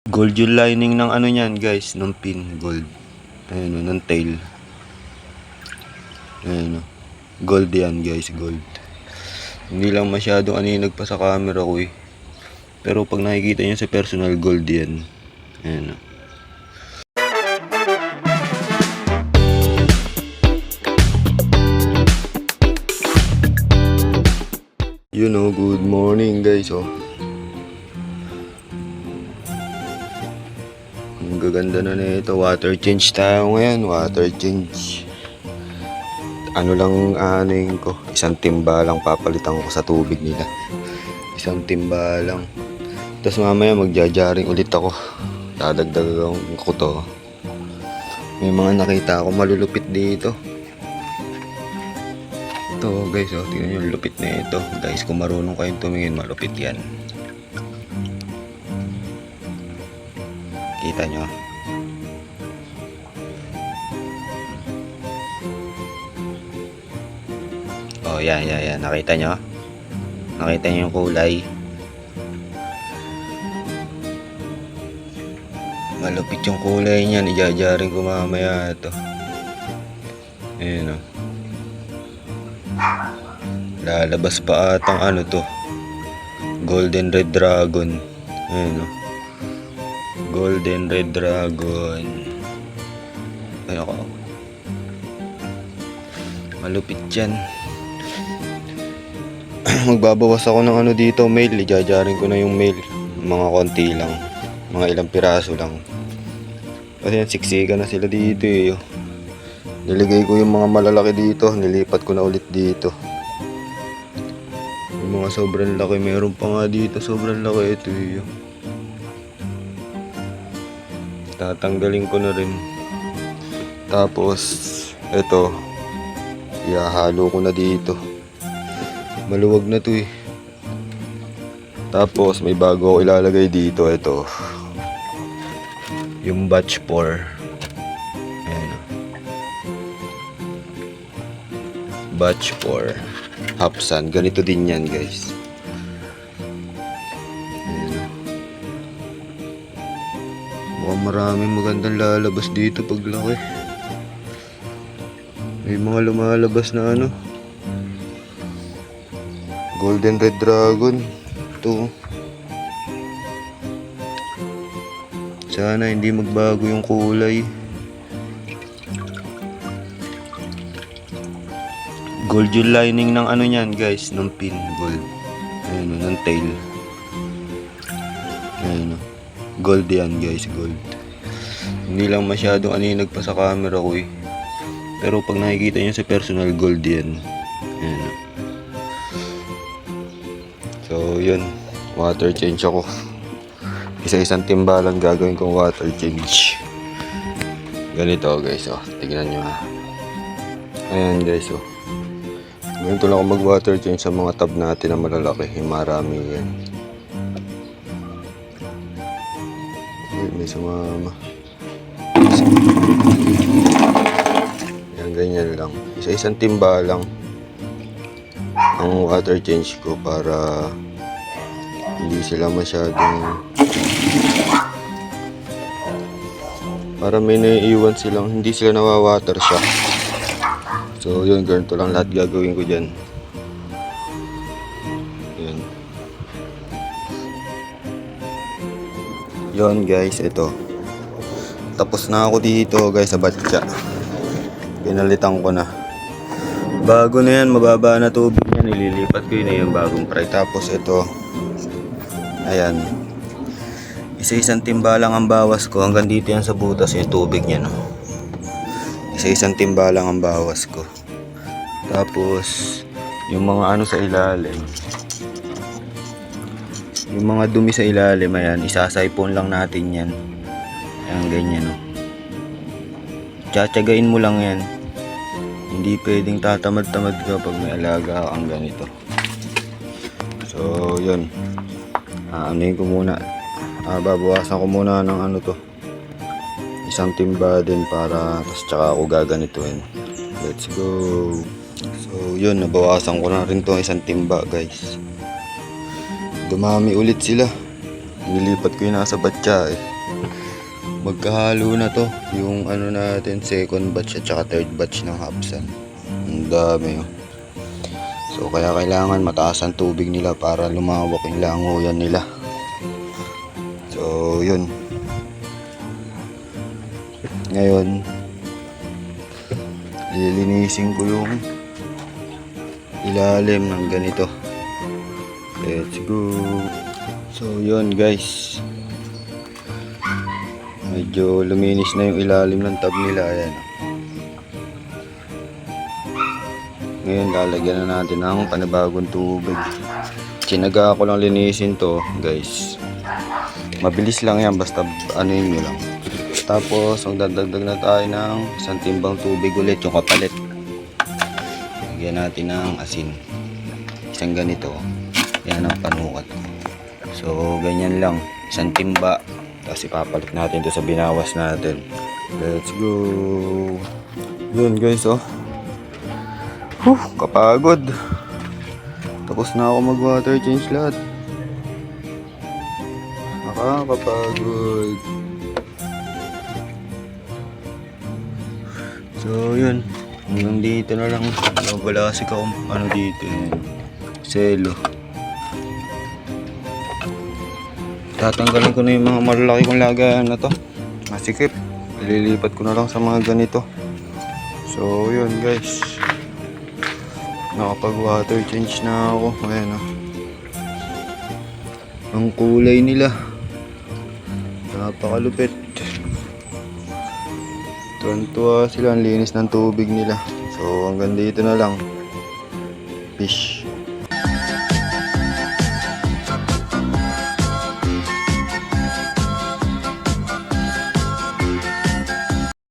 Gold yung lining ng ano niyan guys, ng pin, gold. Ayun o, ng tail. Ayun o. Gold yan guys, gold. Hindi lang masyadong aninag pa sa camera ko eh. Pero pag nakikita nyo sa personal, gold yan. Ayun o. You know, good morning guys oh. Ang gaganda na nito, water change tayo ngayon, water change. Ano lang aning ko, isang timba lang papalitan ko sa tubig nila. Isang timba lang. Tapos mamaya magjajaring ulit ako. Dadagdagan ko to. May mga nakita ako malulupit dito. Ito guys oh, tingnan nyo lupit na ito. Guys, kung marunong kayong tumingin, malupit yan. Kita nyo. Oh, yan. Nakita nyo? Nakita nyo yung kulay? Malupit yung kulay niyan. Ijajaring ko mamaya ito. Ayan o. Lalabas pa atang ano to. Golden Red Dragon. Ayan o. Golden Red Dragon. Ay ako. Malupit yan. Magbabawas ako ng ano dito, mail. Ijajaring ko na yung mail. Mga konti lang. Mga ilang piraso lang. Kasi yan, siksikan na sila dito eh. Niligay ko yung mga malalaki dito. Nilipat ko na ulit dito. Yung mga sobrang laki. Meron pa nga dito. Sobrang laki ito eh. Tatanggalin ko na rin. Tapos ito, ihahalo ko na dito. Maluwag na to eh. Tapos may bago ako ilalagay dito. Ito yung batch 4. Ayan. Batch 4 Hapsan. Ganito din yan guys. Mukhang maraming magandang lalabas dito pag laki. May mga lumalabas na ano, Golden Red Dragon. Ito. Sana hindi magbago yung kulay. Gold yung lining ng ano niyan guys, ng pin, gold. Ayun o, ng tail. Ayun o. Gold yan guys, gold. Hindi lang masyadong aninag pa sa camera ko eh. Pero pag nakikita nyo sa personal, gold yan. Ayun o. So yun, water change ako. Isa-isang timbalan gagawin kong water change. Ganito guys oh, tignan nyo ha. Ayan guys oh. Ganito lang ako mag water change sa mga tab natin na malalaki. Marami yan. May sumama. Ayan, ganyan lang. Isa-isang timba lang ang water change ko para hindi sila masyadong, para may naiiwan silang hindi sila nawawater siya. So yun, ganito lang lahat gagawin ko dyan. Yun. Yun guys, ito. Tapos na ako dito guys sa batya. Pinalitan ko na. Bago na yan, mababa na tubig yan. Ililipat ko yun yung bagong fry. Tapos ito. Ayan. Isa-isang timba lang ang bawas ko. Hanggang dito yan sa butas yung tubig niya no. Isa-isang timba lang ang bawas ko. Tapos yung mga ano sa ilalim, yung mga dumi sa ilalim, ayan, isasaypon lang natin yan. Ayan, ganyan no. Tsatsagain mo lang yan. Hindi pwedeng tatamad-tamad ka pag may alaga kang ganito. So yun, anuhin ko muna, babawasan ko muna ng ano to, isang timba din para, tapos tsaka ako gaganituin. Let's go. So yun, nabawasan ko na rin to isang timba guys. Dumami ulit sila. Nilipat ko yung nasa batya eh. magkahalo na to. Yung ano natin, second batch at saka third batch ng Hapsan. Ang dami oh. So kaya kailangan mataas ang tubig nila para lumawak yung langoyan nila. So yun. Ngayon, lilinisin ko yung ilalim ng ganito. Let's go. So yun guys, medyo luminis na yung ilalim ng tub nila. Ayan. Ngayon lalagyan na natin ng panibagong tubig. Tsinaga ko lang linisin to guys. Mabilis lang yan, basta anuin nyo lang. Tapos magdadagdag na tayo ng isang timbang tubig ulit, yung kapalit. Lagyan natin ng asin. Isang ganito. Yan ang panukat. So ganyan lang, isang timba. Tapos ipapalit natin to sa binawas natin. Let's go. Yun guys oh. Kapagod. Tapos na ako mag water change lahat. Nakakapagod. So yun, hanggang dito na lang. Wala kasi akong ano dito yun. Selo. Tatanggalin ko na yung mga malalaki kong lagayan na to. Masikip. Ililipat ko na lang sa mga ganito. So yun guys, nakapag water change na ako. Ayan oh. Ang kulay nila, napakalupit. Tuwan-tuwa sila, ang linis ng tubig nila. So hanggang dito na lang. Fish.